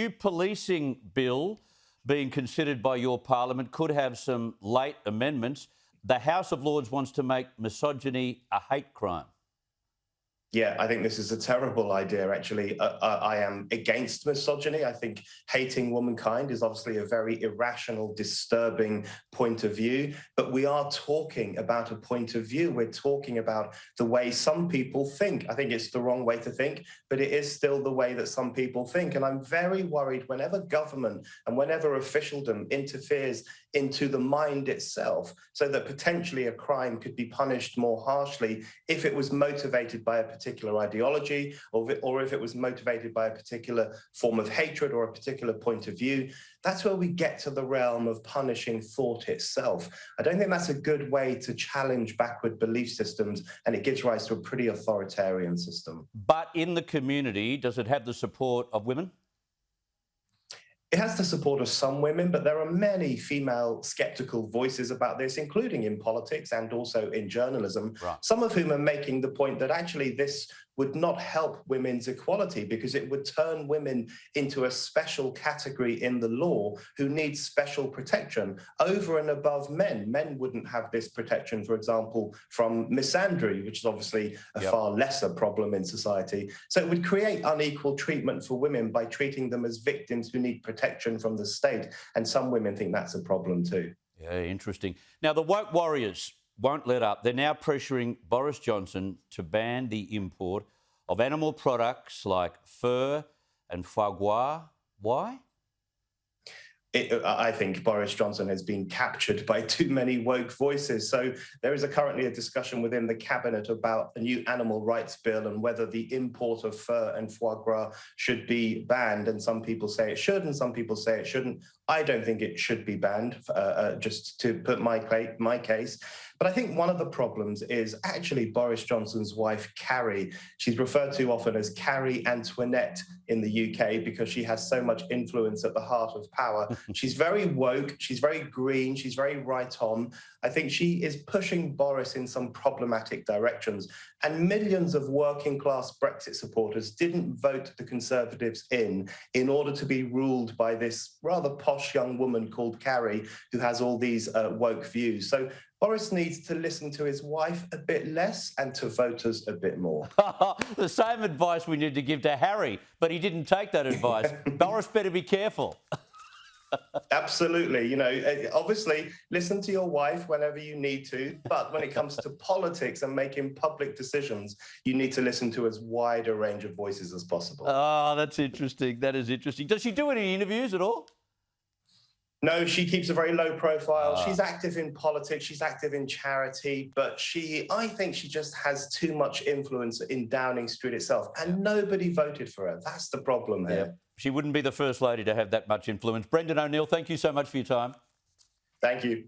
New policing bill being considered by your parliament could have some late amendments. The House of Lords wants to make misogyny a hate crime. Yeah, I think this is a terrible idea, actually. I am against misogyny. I think hating womankind is obviously a very irrational, disturbing point of view. But we are talking about a point of view. We're talking about the way some people think. I think it's the wrong way to think, but it is still the way that some people think. And I'm very worried whenever government and whenever officialdom interferes into the mind itself, so that potentially a crime could be punished more harshly if it was motivated by a particular ideology, or if it was motivated by a particular form of hatred or a particular point of view. That's where we get to the realm of punishing thought itself. I don't think that's a good way to challenge backward belief systems, and it gives rise to a pretty authoritarian system. But in the community, does it have the support of women? It has the support of some women, but there are many female skeptical voices about this, including in politics and also in journalism, Right. some of whom are making the point that actually this would not help women's equality because it would turn women into a special category in the law who need special protection over and above men. Men wouldn't have this protection, for example, from misandry, which is obviously a far lesser problem in society. So it would create unequal treatment for women by treating them as victims who need protection from the state. And some women think that's a problem too. Yeah, interesting. Now, the woke warriors won't let up. They're now pressuring Boris Johnson to ban the import of animal products like fur and foie gras. Why? I think Boris Johnson has been captured by too many woke voices. So there is currently a discussion within the cabinet about a new animal rights bill and whether the import of fur and foie gras should be banned. And some people say it should, and some people say it shouldn't. I don't think it should be banned, just to put my case. But I think one of the problems is actually Boris Johnson's wife, Carrie. She's referred to often as Carrie Antoinette in the UK because she has so much influence at the heart of power. She's very woke, she's very green, she's very right on. I think she is pushing Boris in some problematic directions. And millions of working class Brexit supporters didn't vote the Conservatives in order to be ruled by this rather posh young woman called Carrie, who has all these woke views. So Boris needs to listen to his wife a bit less and to voters a bit more. The same advice we need to give to Harry, but he didn't take that advice. Boris better be careful. Absolutely. Obviously, listen to your wife whenever you need to. But when it comes to politics and making public decisions, you need to listen to as wide a range of voices as possible. Oh, that's interesting. That is interesting. Does she do any interviews at all? No, she keeps a very low profile. She's active in politics. She's active in charity. But I think she just has too much influence in Downing Street itself. And nobody voted for her. That's the problem here. Yeah. She wouldn't be the first lady to have that much influence. Brendan O'Neill, thank you so much for your time. Thank you.